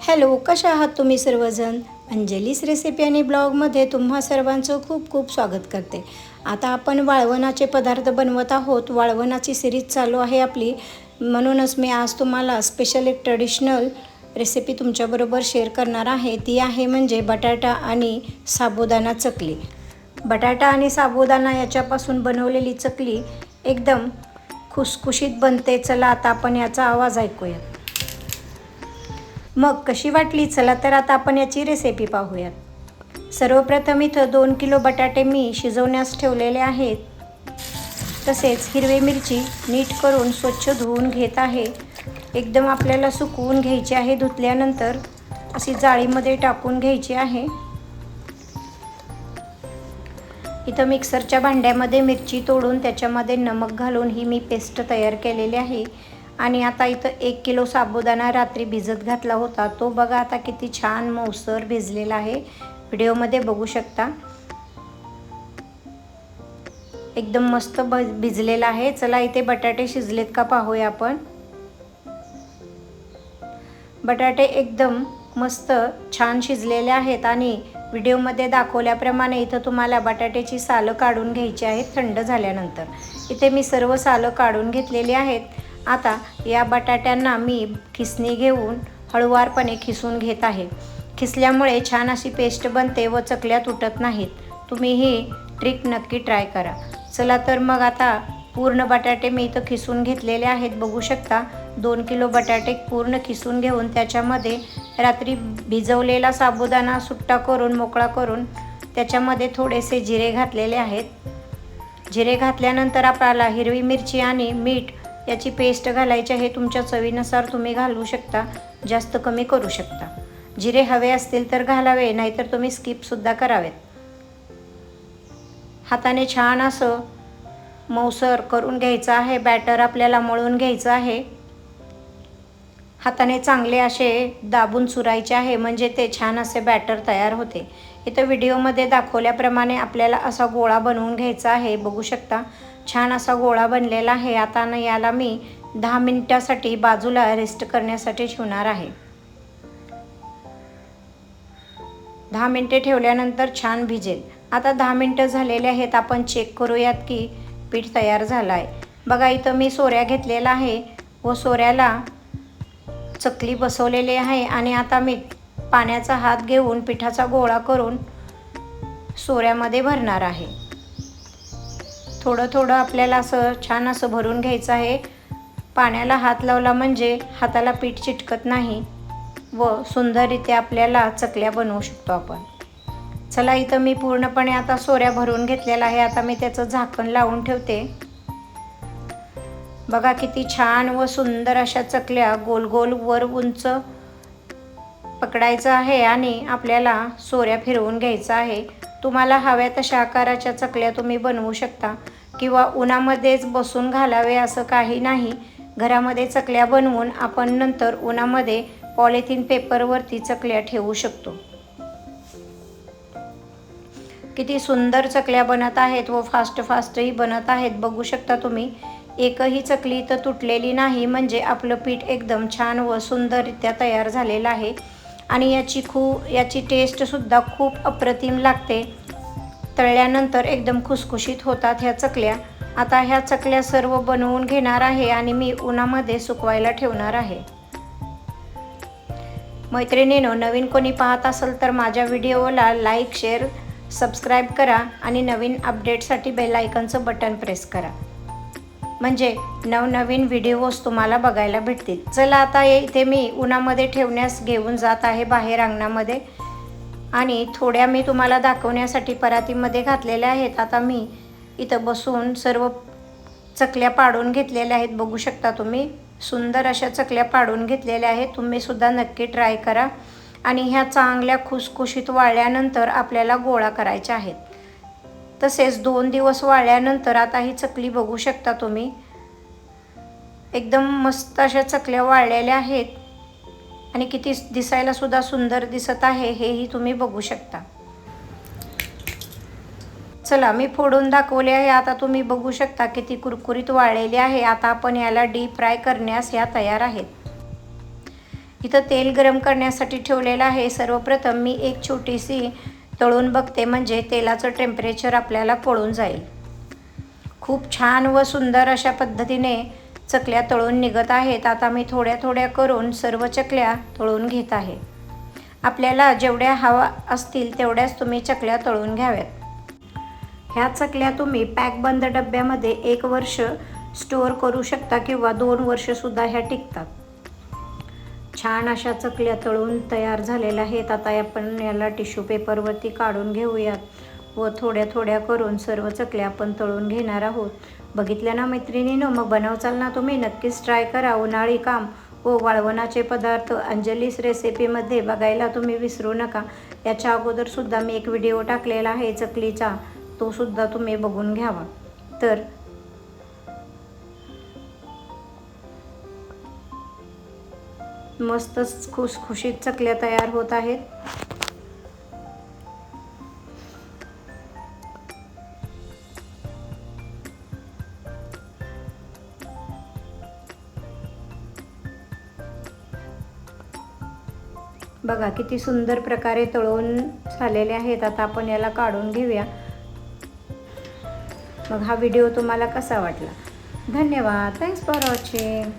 Hello, कशा आहात तुम्ही सर्वजण? अंजलीस रेसिपी आणि ब्लॉगमध्ये तुम्हा सर्वांचं खूप खूप स्वागत करते. आता आपण वाळवणाचे पदार्थ बनवत आहोत. वाळवणाची सिरीज चालू आहे आपली, म्हणूनच मी आज तुम्हाला स्पेशल एक ट्रेडिशनल रेसिपी तुमच्याबरोबर शेअर करणार आहे. ती आहे म्हणजे बटाटा आणि साबुदाणा चकली. बटाटा आणि साबुदाणा याच्यापासून बनवलेली चकली एकदम खुसखुशीत बनते. चला आता आपण याचा आवाज ऐकूया. मग कशी वाटली? चला तर आता आपण याची रेसिपी पाहूयात. सर्वप्रथम इथं 2 किलो बटाटे मी शिजवण्यास ठेवलेले आहेत. तसेच हिरवी मिरची नीट करून स्वच्छ धुवून घेत आहे. एकदम आपल्याला सुकवून घ्यायची आहे. धुतल्यानंतर अशी जाळीमध्ये टाकून घ्यायची आहे. इथं मिक्सरच्या भांड्यामध्ये मिरची तोडून त्याच्यामध्ये नमक घालून ही मी पेस्ट तयार केलेली आहे. आणि आता इथं 1 किलो साबुदाणा रात्री भिजत घातला होता. तो बघा आता किती छान मऊसर भिजलेला आहे. व्हिडिओमध्ये बघू शकता. एकदम मस्त भिजलेला आहे. चला इथे बटाटे शिजलेत का पाहूया आपण. बटाटे एकदम मस्त छान शिजलेले आहेत आणि व्हिडिओमध्ये दाखवल्याप्रमाणे इथं तुम्हाला बटाट्याची सालं काढून घ्यायची आहेत थंड झाल्यानंतर. इथे मी सर्व सालं काढून घेतलेली आहेत. आता या बटाट्यांना मी खिसणी घेऊन हळूवारपणे खिसून घेत आहे. खिसल्यामुळे छान अशी पेस्ट बनते व चकल्या तुटत नाहीत. तुम्ही ही ट्रिक नक्की ट्राय करा. चला तर मग आता पूर्ण बटाटे मी इथं खिसून घेतलेले आहेत. बघू शकता 2 किलो बटाटे पूर्ण खिसून घेऊन त्याच्यामध्ये रात्री भिजवलेला साबुदाणा सुट्टा करून मोकळा करून त्याच्यामध्ये थोडेसे जिरे घातलेले आहेत. जिरे घातल्यानंतर आपल्याला हिरवी मिरची आणि मीठ याची पेस्ट घालायची आहे. तुमच्या चवीनुसार तुम्ही घालू शकता, जास्त कमी करू शकता. जिरे हवे असतील तर घालावे, नाहीतर तुम्ही स्किपसुद्धा करावेत. हाताने छान असं मऊसर करून घ्यायचं आहे. बॅटर आपल्याला मळून घ्यायचं आहे. हाताने चांगले असे दाबून चुरायचे आहे, म्हणजे ते छान असे बॅटर तयार होते. इथं व्हिडिओमध्ये दाखवल्याप्रमाणे आपल्याला असा गोळा बनवून घ्यायचा आहे. बघू शकता छान असा गोळा बनलेला आहे. आता याला मी 10 मिनिटासाठी बाजूला रेस्ट करण्यासाठी ठेवणार आहे. 10 मिनिटे ठेवल्यानंतर छान भिजेल. आता 10 मिनिटं झालेले आहेत. आपण चेक करूयात की पीठ तयार झालं आहे. बघा इथं मी सोऱ्या घेतलेला आहे व सोऱ्याला चकली बसवलेली आहे. आणि आता मी पाण्याचा हात घेऊन पिठाचा गोळा करून सोऱ्यामध्ये भरणार आहे. थोडं थोडं आपल्याला असं छान असं भरून घ्यायचं आहे. पाण्याला हात लावला म्हणजे हाताला पीठ चिटकत नाही व सुंदररित्या आपल्याला चकल्या बनवू शकतो आपण. चला इथं मी पूर्णपणे आता सोऱ्या भरून घेतलेला आहे. आता मी त्याचं झाकण लावून ठेवते. बघा किती छान व सुंदर अशा चकल्या गोल गोल वर उंच पकडायचं आहे आणि आपल्याला सोऱ्या फिरवून घ्यायचं आहे. तुम्हाला हव्या तशा आकाराच्या चकल्या तुम्ही बनवू शकता किंवा उन्हामध्येच बसून घालावे असं काही नाही. घरामध्ये चकल्या बनवून आपण नंतर उन्हामध्ये पॉलिथिन पेपरवरती चकल्या ठेवू शकतो. किती सुंदर चकल्या बनत आहेत व फास्टही बनत आहेत. बघू शकता तुम्ही एकही चकली तर तुटलेली नाही, म्हणजे आपलं पीठ एकदम छान व सुंदररित्या तयार झालेलं आहे. आणि याची टेस्टसुद्धा खूप अप्रतिम लागते. तळल्यानंतर एकदम खुसखुशीत होतात ह्या चकल्या. आता ह्या चकल्या सर्व बनवून घेणार आहे आणि मी उन्हामध्ये सुकवायला ठेवणार आहे. मैत्रिणींनो, नवीन कोणी पाहत असेल तर माझ्या व्हिडिओला लाईक, शेअर, सबस्क्राईब करा आणि नवीन अपडेटसाठी बेल आयकॉनचं बटन प्रेस करा, म्हणजे नवनवीन व्हिडिओज तुम्हाला बघायला भेटतील. चला आता इथे मी उन्हामध्ये ठेवण्यास घेऊन जात आहे बाहेर अंगणामध्ये. आणि थोड्या मी तुम्हाला दाखवण्यासाठी परातीमध्ये घातलेल्या आहेत. आता मी इथं बसून सर्व चकल्या पाडून घेतलेल्या आहेत. बघू शकता तुम्ही सुंदर अशा चकल्या पाडून घेतलेल्या आहेत. तुम्हीसुद्धा नक्की ट्राय करा. आणि ह्या चांगल्या खुसखुशीत वाळल्यानंतर आपल्याला गोळा करायच्या आहेत. तसेच 2 दिवस वाळल्यानंतर आता ही चकली बघू शकता तुम्ही एकदम मस्त अशा चकल्या वाळलेल्या आहेत आणि किती दिसायला सुद्धा सुंदर दिसत आहे हेही तुम्ही बघू शकता. चला मी फोडून दाखवले आहे. आता तुम्ही बघू शकता किती कुरकुरीत वाळलेली आहे. आता आपण याला डीप फ्राय करण्यास ह्या तयार आहेत. इथं तेल गरम करण्यासाठी ठेवलेलं आहे. सर्वप्रथम मी एक छोटीशी तळून बघते, म्हणजे तेलाचं टेम्परेचर आपल्याला कळून जाईल. खूप छान व सुंदर अशा पद्धतीने चकल्या तळून निघत आहेत. आता मी थोड्या थोड्या करून सर्व चकल्या तळून घेत आहे. आपल्याला जेवढ्या हवा असतील तेवढ्याच तुम्ही चकल्या तळून घ्याव्यात. ह्या चकल्या तुम्ही पॅकबंद डब्यामध्ये 1 वर्ष स्टोअर करू शकता किंवा 2 वर्षसुद्धा ह्या टिकतात. छान अशा चकल्या तळून तयार झालेल्या आहेत. आता आपण याला टिश्यू पेपरवरती काढून घेऊयात व थोड्या थोड्या करून सर्व चकल्या आपण तळून घेणार आहोत. बघितल्या ना मैत्रिणींनो, मग बनवचाल ना तुम्ही, नक्कीच ट्राय करा. उन्हाळी काम व वाळवणाचे पदार्थ अंजलीस रेसिपीमध्ये बघायला तुम्ही विसरू नका. याच्या अगोदरसुद्धा मी एक व्हिडिओ टाकलेला आहे चकलीचा, तो सुद्धा तुम्ही बघून घ्यावा. तर मस्तच खुसखुशीत चकल्या तयार होत आहेत. बघा किती सुंदर प्रकारे तळून झालेले आहेत. आता आपण याला काढून घेऊया. मग हा व्हिडिओ तुम्हाला कसा वाटला? धन्यवाद. Thanks for watching.